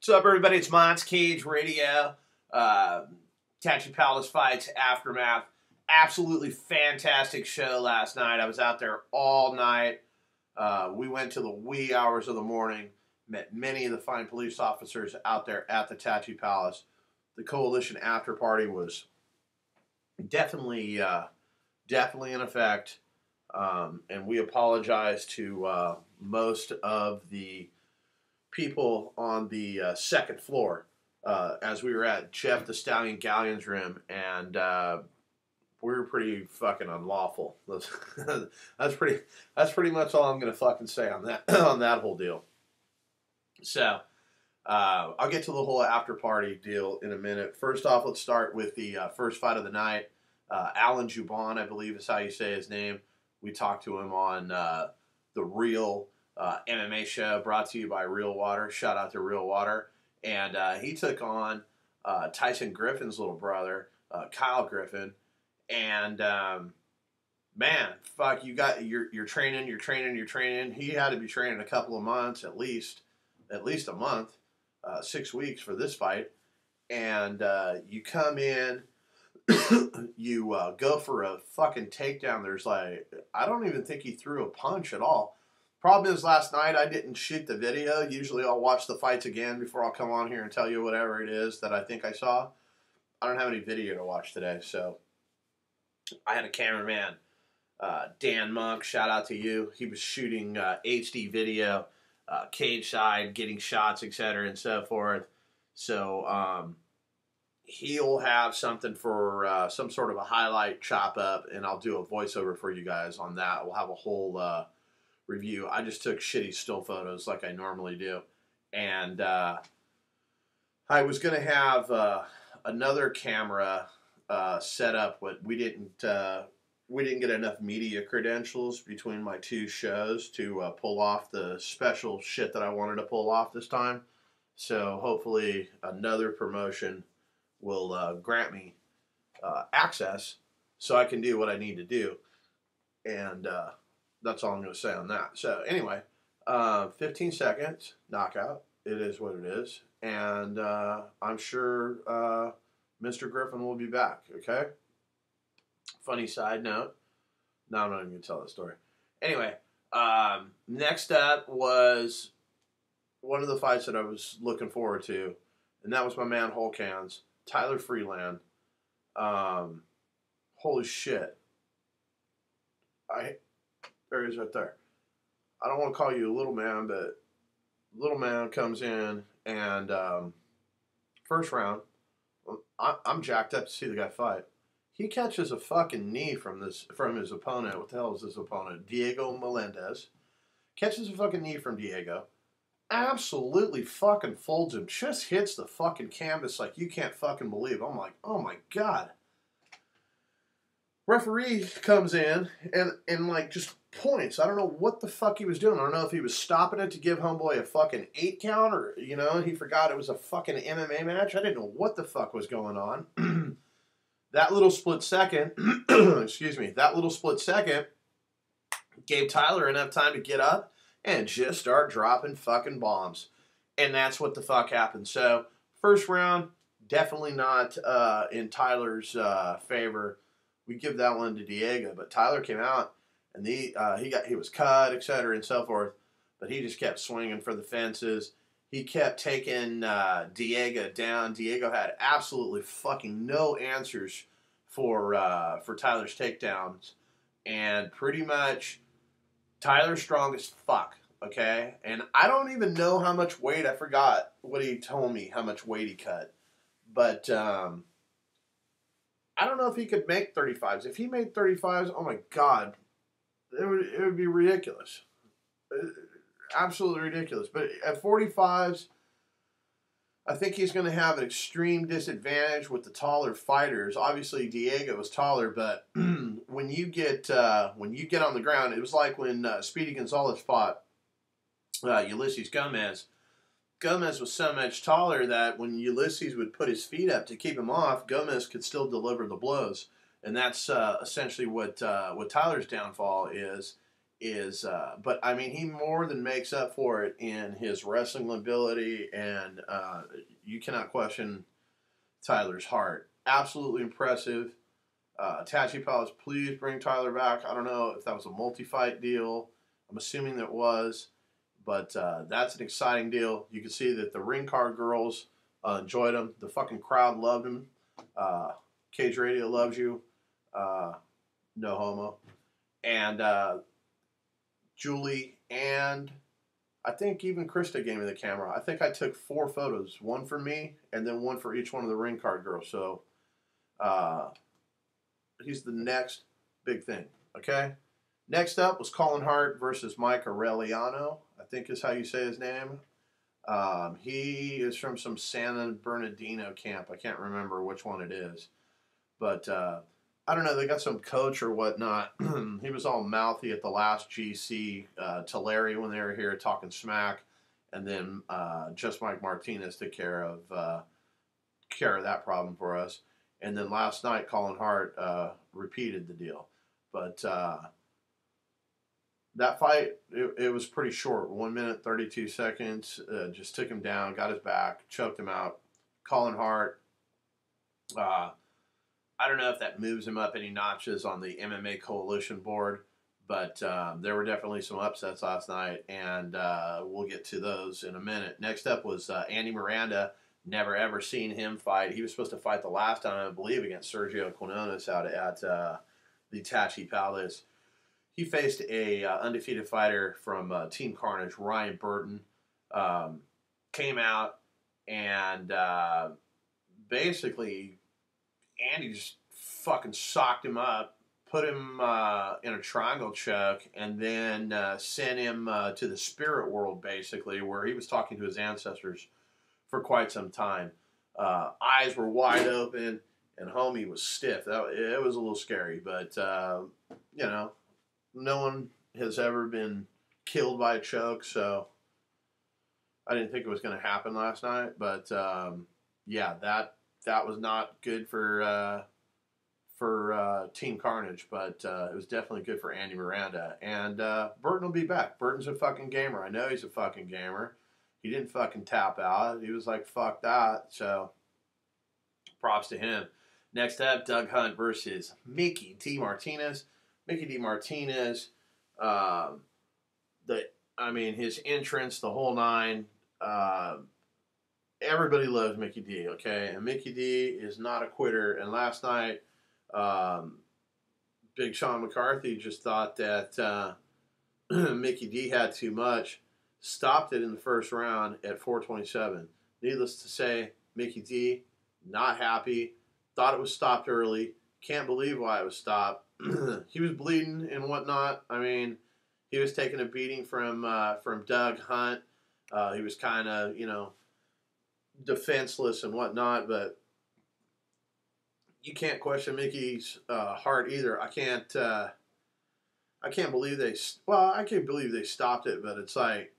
What's up, everybody? It's Monts Cage Radio. Tattoo Palace Fights Aftermath. Absolutely fantastic show last night. I was out there all night. We went to the wee hours of the morning. Met many of the fine police officers out there at the Tattoo Palace. The coalition after party was definitely in effect. And we apologize to most of the people on the second floor as we were at Jeff the Stallion Galleon's room, and we were pretty fucking unlawful. That's pretty much all I'm gonna fucking say on that on that whole deal. So I'll get to the whole after party deal in a minute. First off, let's start with the first fight of the night. Alan Jouban, I believe is how you say his name. We talked to him on the Real MMA show, brought to you by Real Water. Shout out to Real Water. And he took on Tyson Griffin's little brother, Kyle Griffin. And man, fuck, you're training. He had to be training a couple of months, at least a month, 6 weeks for this fight. And you come in, you go for a fucking takedown. There's like, I don't even think he threw a punch at all. Problem is, last night I didn't shoot the video. Usually I'll watch the fights again before I'll come on here and tell you whatever it is that I think I saw. I don't have any video to watch today, so I had a cameraman, Dan Monk, shout out to you. He was shooting HD video, cage side, getting shots, etc. and so forth. So he'll have something for some sort of a highlight chop up, and I'll do a voiceover for you guys on that. We'll have a whole review. I just took shitty still photos like I normally do, and I was gonna have another camera set up, but we didn't get enough media credentials between my two shows to pull off the special shit that I wanted to pull off this time. So hopefully another promotion will grant me access so I can do what I need to do, and that's all I'm going to say on that. So anyway, 15 seconds, knockout. It is what it is. And I'm sure Mr. Griffin will be back, okay? Funny side note. No, I'm not even going to tell that story. Anyway, next up was one of the fights that I was looking forward to, and that was my man Hulk Hands, Tyler Freeland. Holy shit. There he is right there. I don't want to call you a little man, but little man comes in, and first round, I'm jacked up to see the guy fight. He catches a fucking knee from his opponent. What the hell is his opponent? Diego Melendez. Catches a fucking knee from Diego. Absolutely fucking folds him. Just hits the fucking canvas like you can't fucking believe. I'm like, oh my God. Referee comes in and like just points. I don't know what the fuck he was doing. I don't know if he was stopping it to give homeboy a fucking 8 count, or, you know, he forgot it was a fucking MMA match. I didn't know what the fuck was going on. That little split second, excuse me, that little split second gave Tyler enough time to get up and just start dropping fucking bombs. And that's what the fuck happened. So, first round, definitely not in Tyler's favor. We give that one to Diego, but Tyler came out and he was cut, etc. and so forth, but he just kept swinging for the fences. He kept taking Diego down. Diego had absolutely fucking no answers for Tyler's takedowns, and pretty much Tyler's strong as fuck. Okay, and I don't even know how much weight. I forgot what he told me, how much weight he cut, but I don't know if he could make 35s. If he made 35s, oh my God, it would be ridiculous. Absolutely ridiculous. But at 45s, I think he's going to have an extreme disadvantage with the taller fighters. Obviously, Diego was taller, but when you get on the ground, it was like when Speedy Gonzalez fought Ulysses Gomez. Gomez was so much taller that when Ulysses would put his feet up to keep him off, Gomez could still deliver the blows. And that's essentially what Tyler's downfall is is, but I mean, he more than makes up for it in his wrestling ability, and you cannot question Tyler's heart. Absolutely impressive. Tachi Palace, please bring Tyler back. I don't know if that was a multi-fight deal. I'm assuming that was, but that's an exciting deal. You can see that the ring card girls enjoyed him. The fucking crowd loved him. Cage Radio loves you. No homo. And Julie and I think even Krista gave me the camera. I think I took 4 photos, one for me and then one for each one of the ring card girls. So he's the next big thing. Okay. Next up was Colin Hart versus Mike Aureliano, I think is how you say his name. He is from some San Bernardino camp. I can't remember which one it is. But I don't know. They got some coach or whatnot. He was all mouthy at the last GC to Larry when they were here talking smack. And then just Mike Martinez took care of that problem for us. And then last night, Colin Hart repeated the deal. But that fight, it was pretty short. 1 minute, 32 seconds. Just took him down, got his back, choked him out. Colin Hart, I don't know if that moves him up any notches on the MMA Coalition board, but there were definitely some upsets last night, and we'll get to those in a minute. Next up was Andy Miranda. Never ever seen him fight. He was supposed to fight the last time, I believe, against Sergio Quinones out at the Tachi Palace. He faced a undefeated fighter from Team Carnage, Ryan Burton. Came out and basically Andy just fucking socked him up, put him in a triangle choke, and then sent him to the spirit world, basically, where he was talking to his ancestors for quite some time. Eyes were wide open, and homie was stiff. It was a little scary, but, you know, no one has ever been killed by a choke, so I didn't think it was going to happen last night. But, yeah, that was not good for Team Carnage, but it was definitely good for Andy Miranda. And Burton will be back. Burton's a fucking gamer. I know he's a fucking gamer. He didn't fucking tap out. He was like, fuck that. So, props to him. Next up, Doug Hunt versus Mickey D. Martinez. Mickey D. Martinez, his entrance, the whole nine, everybody loves Mickey D, okay? And Mickey D is not a quitter. And last night, Big Sean McCarthy just thought that Mickey D had too much, stopped it in the first round at 4:27. Needless to say, Mickey D, not happy, thought it was stopped early, can't believe why it was stopped. He was bleeding and whatnot. I mean, he was taking a beating from Doug Hunt. He was kind of, defenseless and whatnot, but you can't question Mickey's heart either. I can't believe I can't believe they stopped it, but it's like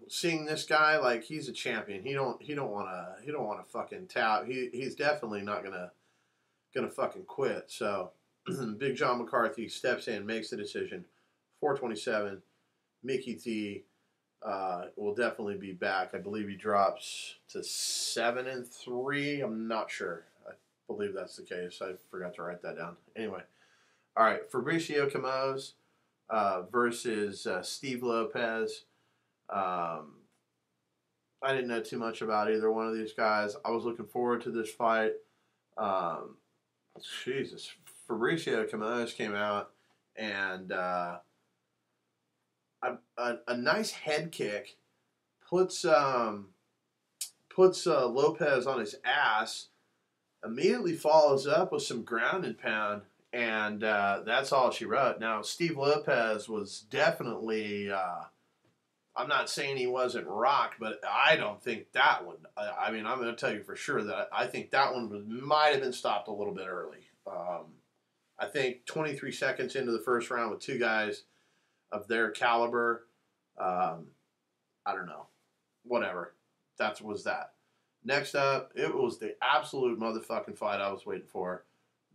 seeing this guy, like, he's a champion. He don't want to fucking tap. He's definitely not gonna fucking quit. So Big John McCarthy steps in, makes the decision. 4:27. Mickey D will definitely be back. I believe he drops to 7-3. I'm not sure. I believe that's the case. I forgot to write that down. Anyway, all right. Fabricio Camoes versus Steve Lopez. I didn't know too much about either one of these guys. I was looking forward to this fight. Jesus, Fabricio Camoes came out and a nice head kick puts Lopez on his ass. Immediately follows up with some ground and pound, and that's all she wrote. Now, Steve Lopez was definitely. I'm not saying he wasn't rocked, but I don't think that one. I mean, I'm going to tell you for sure that I think that one might have been stopped a little bit early. I think 23 seconds into the first round with two guys of their caliber, I don't know. Whatever. That was that. Next up, it was the absolute motherfucking fight I was waiting for.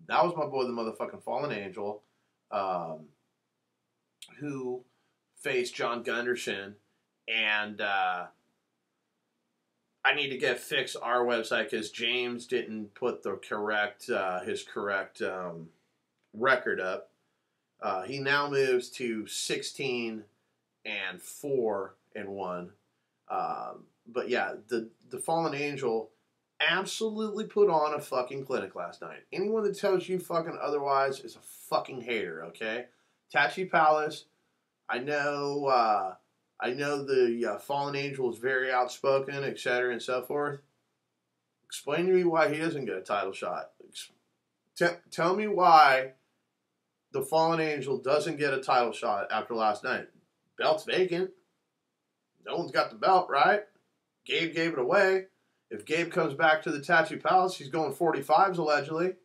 That was my boy, the motherfucking Fallen Angel, who face John Gunderson, and I need to fix our website because James didn't put the correct his correct record up. He now moves to 16-4-1. But yeah, the Fallen Angel absolutely put on a fucking clinic last night. Anyone that tells you fucking otherwise is a fucking hater. Okay, Tachi Palace. I know the Fallen Angel is very outspoken, etc., and so forth. Explain to me why he doesn't get a title shot. Tell me why the Fallen Angel doesn't get a title shot after last night. Belt's vacant. No one's got the belt, right? Gabe gave it away. If Gabe comes back to the Tattoo Palace, he's going 45s allegedly.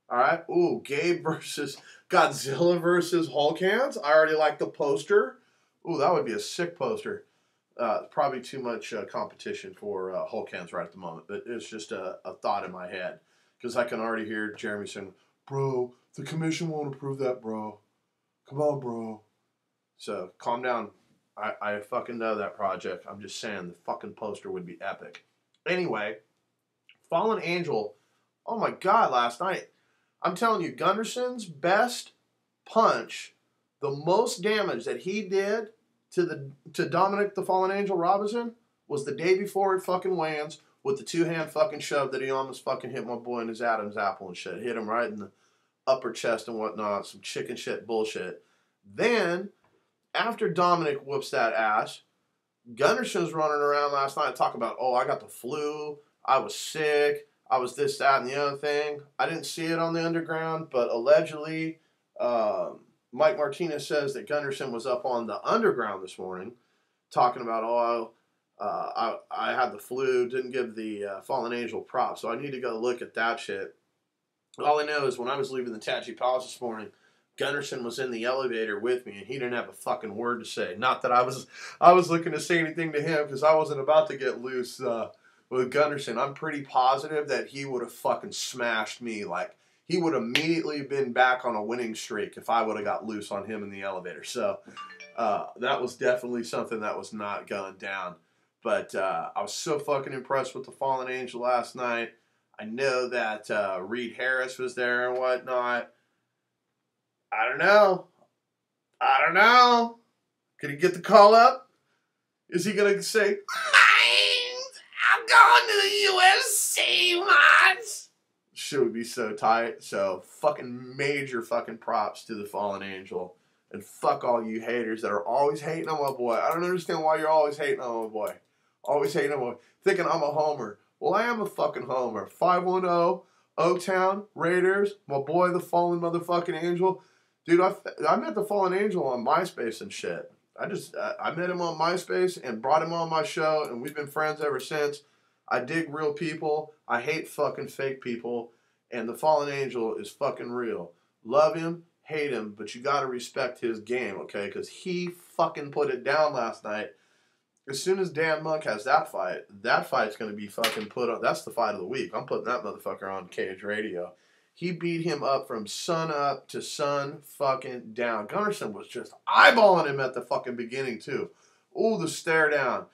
All right. Ooh, Gabe versus Godzilla versus Hulk Hands. I already like the poster. Ooh, that would be a sick poster. Probably too much competition for Hulk Hands right at the moment. But it's just a thought in my head. Because I can already hear Jeremy saying, bro, the commission won't approve that, bro. Come on, bro. So, calm down. I fucking know that project. I'm just saying the fucking poster would be epic. Anyway, Fallen Angel. Oh my God, last night. I'm telling you, Gunderson's best punch, the most damage that he did to Dominic the Fallen Angel Robinson was the day before at fucking weigh-ins with the two-hand fucking shove that he almost fucking hit my boy in his Adam's apple and shit. Hit him right in the upper chest and whatnot. Some chicken shit bullshit. Then, after Dominic whoops that ass, Gunderson's running around last night talking about, oh, I got the flu, I was sick, I was this, that, and the other thing. I didn't see it on the underground, but allegedly, Mike Martinez says that Gunderson was up on the underground this morning talking about, oh, I had the flu, didn't give the Fallen Angel props, so I need to go look at that shit. All I know is when I was leaving the Tattoo Palace this morning, Gunderson was in the elevator with me, and he didn't have a fucking word to say. Not that I was looking to say anything to him, because I wasn't about to get loose with Gunderson. I'm pretty positive that he would have fucking smashed me. Like, he would immediately been back on a winning streak if I would have got loose on him in the elevator. So, that was definitely something that was not going down. But I was so fucking impressed with the Fallen Angel last night. I know that Reed Harris was there and whatnot. I don't know. Could he get the call up? Is he going to say, I'm going to the UFC, Mods? Shit would be so tight. So, fucking major fucking props to the Fallen Angel. And fuck all you haters that are always hating on my boy. I don't understand why you're always hating on my boy. Always hating on my boy. Thinking I'm a homer. Well, I am a fucking homer. 510, O-Town, Raiders, my boy, the Fallen motherfucking Angel. Dude, I met the Fallen Angel on MySpace and shit. I met him on MySpace and brought him on my show, and we've been friends ever since. I dig real people. I hate fucking fake people. And the Fallen Angel is fucking real. Love him, hate him, but you gotta respect his game, okay? Because he fucking put it down last night. As soon as Dan Monk has that fight's going to be fucking put on. That's the fight of the week. I'm putting that motherfucker on Cage Radio. He beat him up from sun up to sun fucking down. Gunderson was just eyeballing him at the fucking beginning, too. Ooh, the stare down.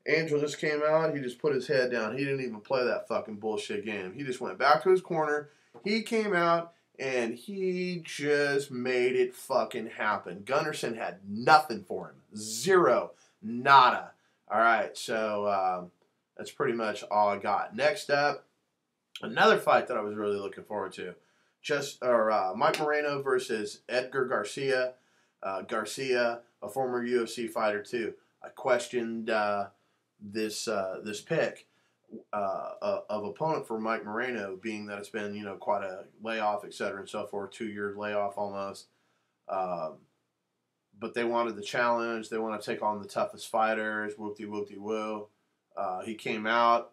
Angel just came out. He just put his head down. He didn't even play that fucking bullshit game. He just went back to his corner. He came out, and he just made it fucking happen. Gunderson had nothing for him. Zero. Nada. All right, so that's pretty much all I got. Next up, another fight that I was really looking forward to. Mike Moreno versus Edgar Garcia. Garcia, a former UFC fighter too. I questioned this pick of opponent for Mike Moreno, being that it's been quite a layoff, etc. and so forth, 2-year layoff almost. But they wanted the challenge. They want to take on the toughest fighters. Whoop-de-whoop-de-woo. He came out,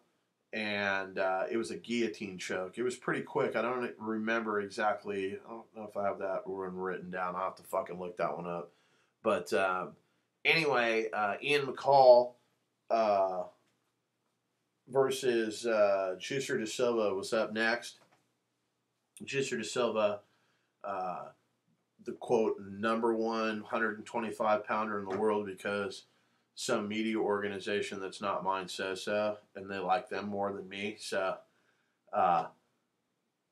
and it was a guillotine choke. It was pretty quick. I don't remember exactly. I don't know if I have that one written down. I'll have to fucking look that one up. But anyway, Ian McCall versus Juicer Da Silva was up next. Juicer Da Silva the quote number one 125 pounder in the world because some media organization that's not mine says so, and they like them more than me. So uh,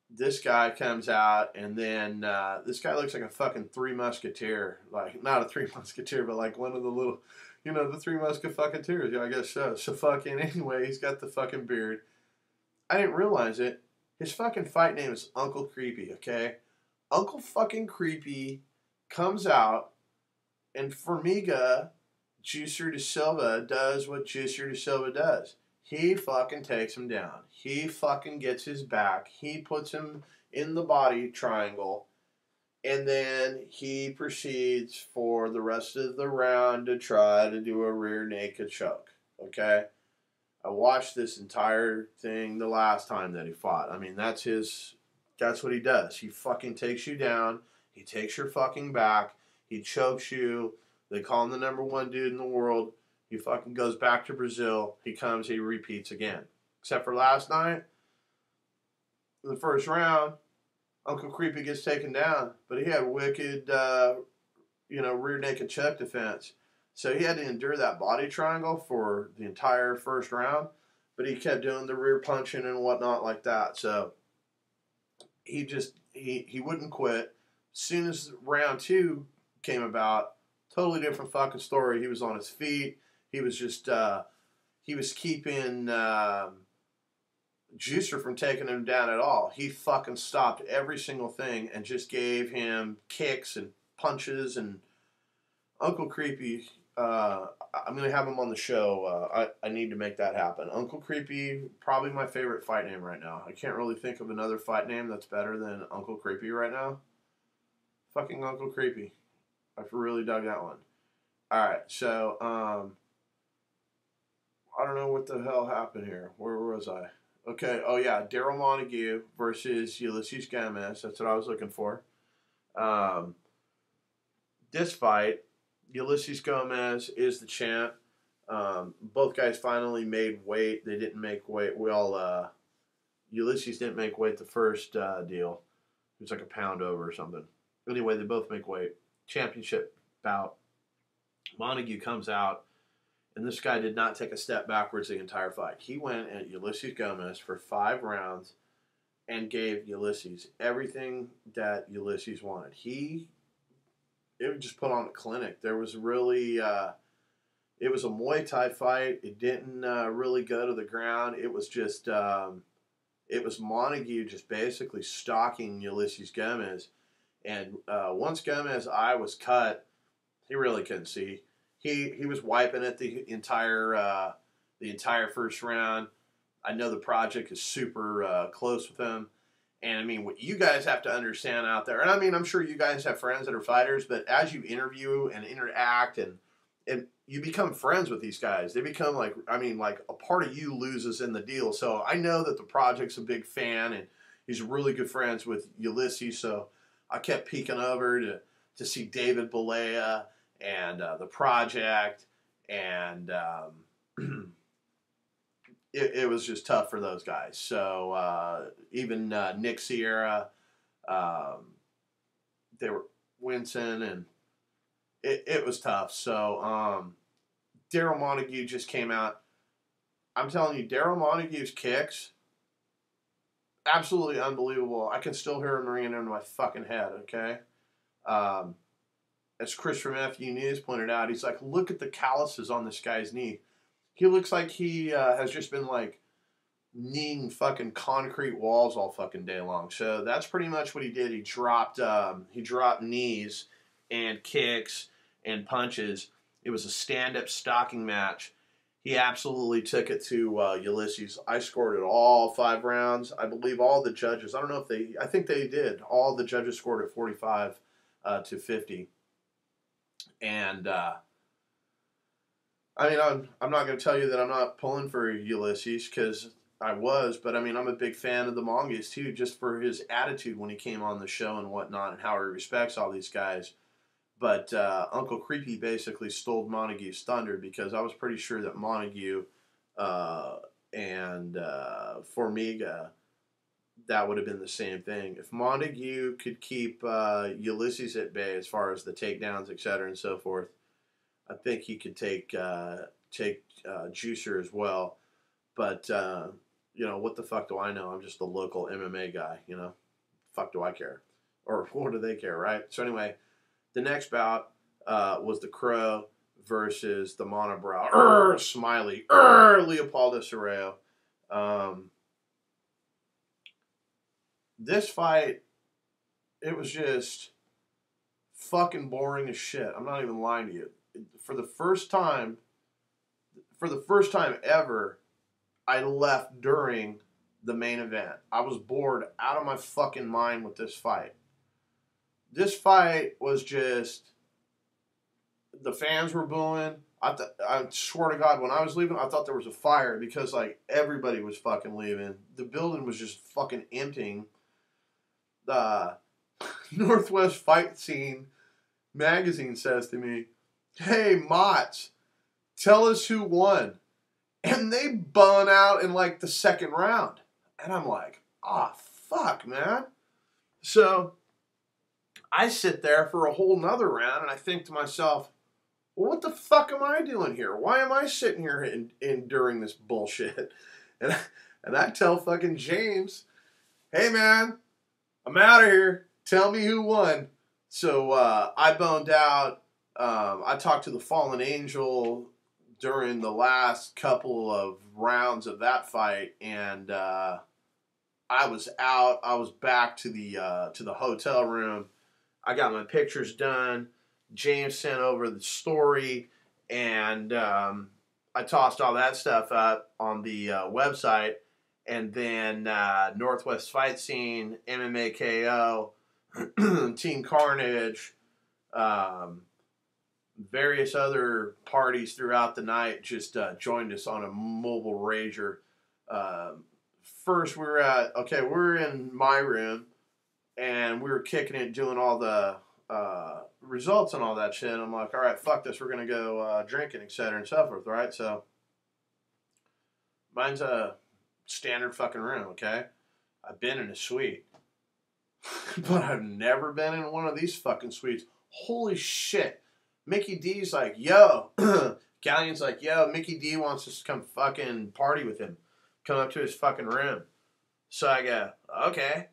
this guy comes out, and then this guy looks like a fucking Three Musketeer, like not a Three Musketeer, but like one of the little, the Three Musketeers. Yeah, I guess so. So fucking anyway, he's got the fucking beard. I didn't realize it. His fucking fight name is Uncle Creepy. Okay, Uncle fucking Creepy comes out, and Formiga, Juicer de Silva, does what Juicer de Silva does. He fucking takes him down. He fucking gets his back. He puts him in the body triangle. And then he proceeds for the rest of the round to try to do a rear naked choke. Okay? I watched this entire thing the last time that he fought. I mean, that's what he does. He fucking takes you down. He takes your fucking back. He chokes you. They call him the number one dude in the world. He fucking goes back to Brazil. He comes, he repeats again. Except for last night, in the first round, Uncle Creepy gets taken down. But he had wicked, rear naked choke defense. So he had to endure that body triangle for the entire first round. But he kept doing the rear punching and whatnot like that. So he wouldn't quit. As soon as round two came about, totally different fucking story. He was on his feet. He was just, he was keeping Juicer from taking him down at all. He fucking stopped every single thing and just gave him kicks and punches. And Uncle Creepy, I'm going to have him on the show. I need to make that happen. Uncle Creepy, probably my favorite fight name right now. I can't really think of another fight name that's better than Uncle Creepy right now. Fucking Uncle Creepy. I really dug that one. Alright, so, I don't know what the hell happened here. Where was I? Okay, oh yeah, Daryl Montague versus Ulysses Gomez. That's what I was looking for. This fight, Ulysses Gomez is the champ. Both guys finally made weight. They didn't make weight. Ulysses didn't make weight the first deal. It was like a pound over or something. Anyway, they both make weight. Championship bout. Montague comes out, and this guy did not take a step backwards the entire fight. He went at Ulysses Gomez for 5 rounds and gave Ulysses everything that Ulysses wanted. It just put on a clinic. There was really, it was a Muay Thai fight. It didn't really go to the ground. It was just, it was Montague just basically stalking Ulysses Gomez. And once Gomez's eye was cut, he really couldn't see. He was wiping it the entire first round. I know the project is super close with him. And I mean, what you guys have to understand out there, and I mean, I'm sure you guys have friends that are fighters, but as you interview and interact and you become friends with these guys, they become like a part of you loses in the deal. So I know that the project's a big fan, and he's really good friends with Ulysses. So I kept peeking over to see David Balea and the project, and it was just tough for those guys. So even Nick Sierra, they were wincing, and it was tough. So Daryl Montague just came out. I'm telling you, Daryl Montague's kicks, absolutely unbelievable. I can still hear him ringing in my fucking head, okay? As Chris from FU News pointed out, he's like, look at the calluses on this guy's knee. He looks like he has just been like kneeing fucking concrete walls all fucking day long. So that's pretty much what he did. He dropped knees and kicks and punches. It was a stand-up stocking match. He absolutely took it to Ulysses. I scored it all 5 rounds. I believe all the judges, I don't know if I think they did. All the judges scored it 45 to 50. And I mean, I'm not going to tell you that I'm not pulling for Ulysses, because I was, but I mean, I'm a big fan of the Mongoose too, just for his attitude when he came on the show and whatnot, and how he respects all these guys. But Uncle Creepy basically stole Montague's thunder, because I was pretty sure that Montague and Formiga, that would have been the same thing. If Montague could keep Ulysses at bay as far as the takedowns, et cetera, and so forth, I think he could take Juicer as well. But what the fuck do I know? I'm just a local MMA guy. Fuck do I care, or what do they care, right? So anyway, the next bout was the Crow versus the Monobrow, Smiley, Leopoldo Cerreo. This fight, it was just fucking boring as shit. I'm not even lying to you. For the first time ever, I left during the main event. I was bored out of my fucking mind with this fight. This fight was just, the fans were booing. I swear to God, when I was leaving, I thought there was a fire because like everybody was fucking leaving. The building was just fucking emptying. The Northwest Fight Scene magazine says to me, "Hey, Mott's, tell us who won." And they bun out in like the second round. And I'm like, fuck, man. So I sit there for a whole nother round and I think to myself, well, what the fuck am I doing here? Why am I sitting here enduring this bullshit? And I tell fucking James, "Hey, man, I'm out of here. Tell me who won." So I boned out. I talked to the Fallen Angel during the last couple of rounds of that fight, and I was out. I was back to the hotel room. I got my pictures done. James sent over the story, and I tossed all that stuff up on the website. And then Northwest Fight Scene, MMA KO, Team Carnage, various other parties throughout the night just joined us on a mobile rager. First, we're in my room, and we were kicking it, doing all the results and all that shit. I'm like, all right, fuck this, we're going to go drinking, et cetera, and so forth, right? So, mine's a standard fucking room, okay? I've been in a suite, but I've never been in one of these fucking suites. Holy shit. Mickey D's like, yo. Galleon's like, yo, Mickey D wants us to come fucking party with him. Come up to his fucking room. So I go, okay.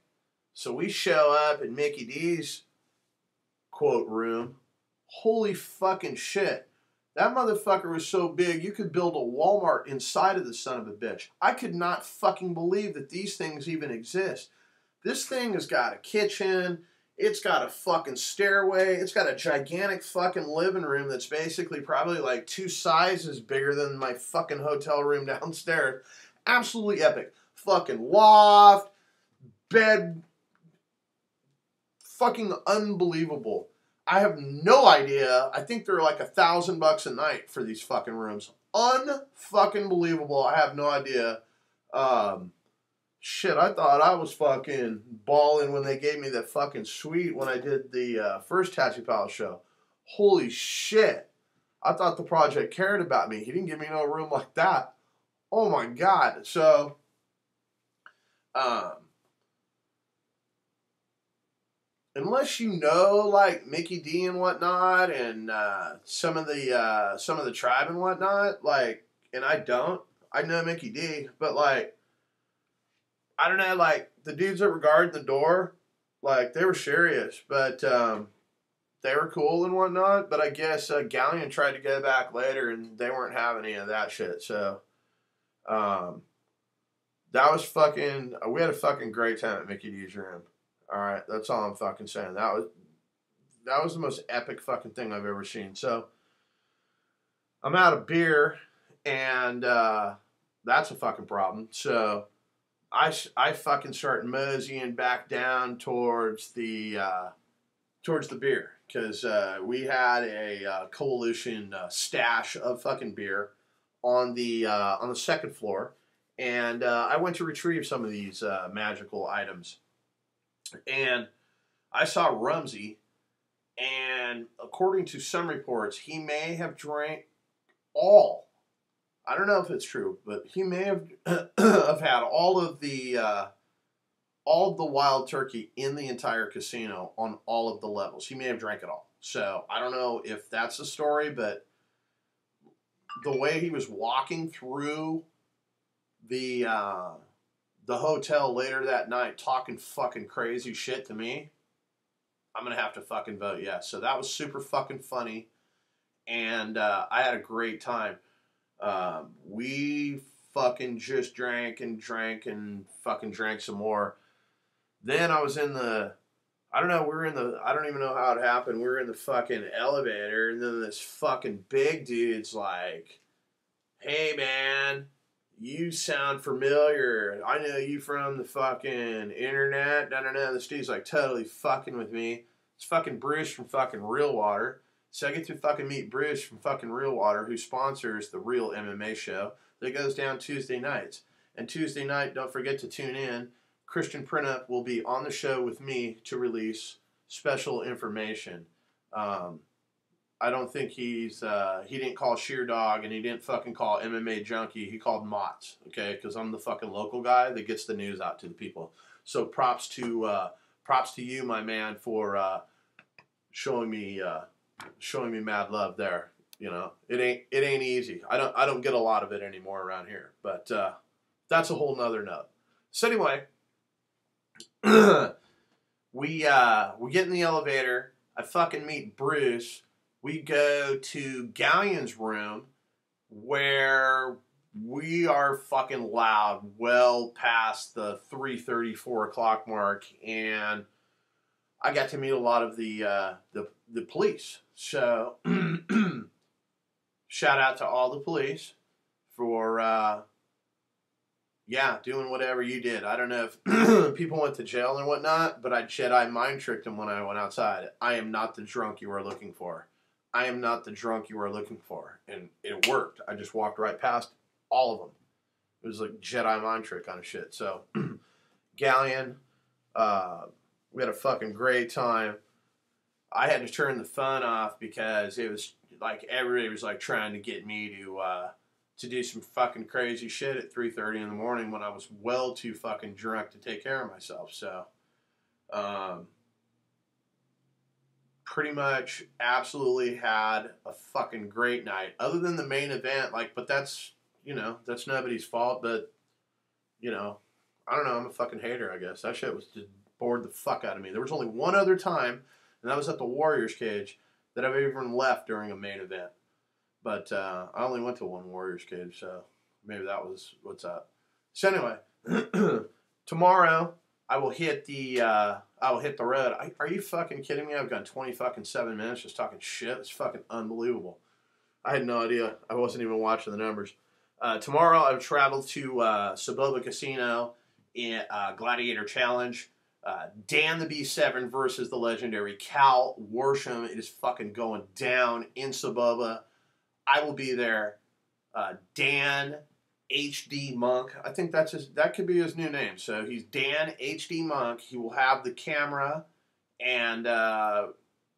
So we show up in Mickey D's, quote, room. Holy fucking shit. That motherfucker was so big, you could build a Walmart inside of the son of a bitch. I could not fucking believe that these things even exist. This thing has got a kitchen. It's got a fucking stairway. It's got a gigantic fucking living room that's basically probably like 2 sizes bigger than my fucking hotel room downstairs. Absolutely epic. Fucking loft, bed. Fucking unbelievable. I have no idea. I think they're like $1,000 a night for these fucking rooms. Unfucking believable. I have no idea. Shit, I thought I was fucking balling when they gave me that fucking suite when I did the first Tattoo Palace show. Holy shit. I thought the project cared about me. He didn't give me no room like that. Oh my God. So, unless you know like Mickey D and whatnot, and some of the tribe and whatnot, like, and I know Mickey D, but like, I don't know, like the dudes that were guarding the door, like they were serious, but they were cool and whatnot. But I guess Galleon tried to go back later, and they weren't having any of that shit. So that was fucking. We had a fucking great time at Mickey D's room. All right, that's all I'm fucking saying. That was the most epic fucking thing I've ever seen. So I'm out of beer, and that's a fucking problem. So I fucking start moseying back down towards the beer, because we had a coalition stash of fucking beer on the second floor, and I went to retrieve some of these magical items. And I saw Rumsey, and according to some reports, he may have drank all. I don't know if it's true, but he may have have had all of the all of the wild turkey in the entire casino on all of the levels. He may have drank it all. So I don't know if that's the story, but the way he was walking through the hotel later that night talking fucking crazy shit to me, I'm going to have to fucking vote yes. So that was super fucking funny. And I had a great time. We fucking just drank and fucking drank some more. Then I was in the, I don't even know how it happened. We were in the fucking elevator, and then this fucking big dude's like, hey man, you sound familiar. I know you from the fucking internet. This dude's like totally fucking with me. It's fucking Bruce from fucking Real Water. So I get to fucking meet Bruce from fucking Real Water, who sponsors the Real MMA show that goes down Tuesday nights. And Tuesday night, don't forget to tune in. Christian Printup will be on the show with me to release special information. I don't think he didn't call Sheer Dog, and he didn't fucking call MMA Junkie. He called Mott's, okay? Because I'm the fucking local guy that gets the news out to the people. So props to you, my man, for showing me mad love there. You know, it ain't easy. I don't get a lot of it anymore around here, but that's a whole nother note. So anyway, we get in the elevator. I fucking meet Bruce. We go to Galleon's room, where we are fucking loud, well past the 3:30, 4 o'clock mark, and I got to meet a lot of the police. So shout out to all the police for doing whatever you did. I don't know if people went to jail and whatnot, but I Jedi mind tricked them when I went outside. I am not the drunk you were looking for. I am not the drunk you were looking for. And it worked. I just walked right past all of them. It was like Jedi mind trick kind of shit. So, Galleon, we had a fucking great time. I had to turn the phone off because it was like everybody was like trying to get me to do some fucking crazy shit at 3:30 in the morning when I was well too fucking drunk to take care of myself. So, pretty much absolutely had a fucking great night. Other than the main event, but that's nobody's fault. But, I don't know. I'm a fucking hater, I guess. That shit was just bored the fuck out of me. There was only one other time, and that was at the Warriors cage, that I've even left during a main event. But I only went to one Warriors cage, so maybe that was what's up. So anyway, tomorrow I will hit the road. Are you fucking kidding me? I've gone 7 minutes just talking shit. It's fucking unbelievable. I had no idea. I wasn't even watching the numbers. Tomorrow I've traveled to Soboba Casino in Gladiator Challenge. Dan the B7 versus the legendary Cal Worsham. It is fucking going down in Soboba. I will be there. Dan HD Monk. I think that could be his new name. So he's Dan HD Monk. He will have the camera, and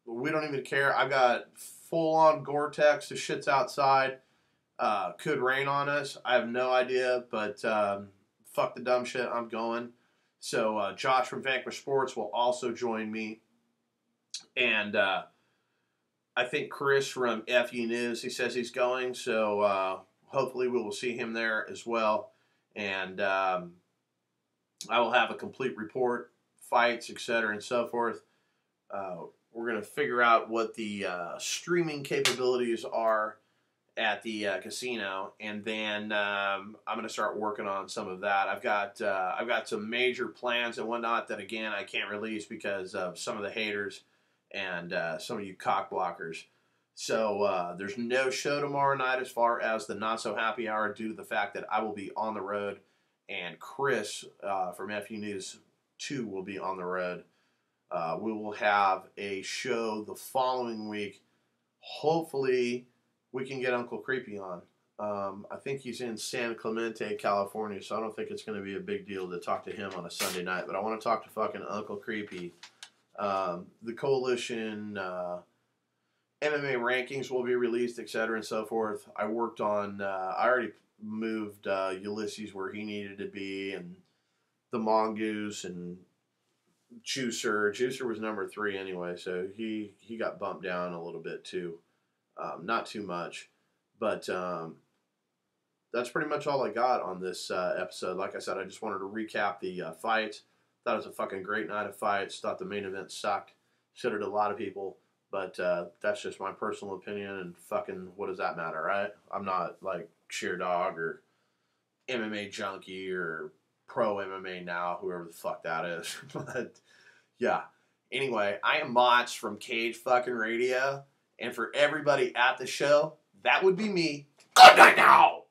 we don't even care. I got full-on Gore-Tex. The shit's outside. Could rain on us. I have no idea, but fuck the dumb shit. I'm going. So Josh from Vanquish Sports will also join me, and I think Chris from FU News, he says he's going, so hopefully we will see him there as well. And I will have a complete report, fights, etc., and so forth. We're going to figure out what the streaming capabilities are at the casino, and then I'm going to start working on some of that. I've got some major plans and whatnot that, again, I can't release because of some of the haters and some of you cock blockers. So there's no show tomorrow night as far as the Not So Happy Hour due to the fact that I will be on the road, and Chris from FU News 2 will be on the road. We will have a show the following week. Hopefully we can get Uncle Creepy on. I think he's in San Clemente, California, so I don't think it's going to be a big deal to talk to him on a Sunday night. But I want to talk to fucking Uncle Creepy. The Coalition MMA rankings will be released, etc., and so forth. I worked on, I already moved Ulysses where he needed to be, and the Mongoose and Juicer. Juicer was number 3 anyway, so he got bumped down a little bit too. Not too much, but that's pretty much all I got on this episode. Like I said, I just wanted to recap the fights. Thought it was a fucking great night of fights. Thought the main event sucked. So did a lot of people. But that's just my personal opinion, and fucking what does that matter, right? I'm not like Sheer Dog or MMA Junkie or Pro MMA Now, whoever the fuck that is. But yeah. Anyway, I am Mots from Cage fucking Radio. And for everybody at the show, that would be me. Good night now!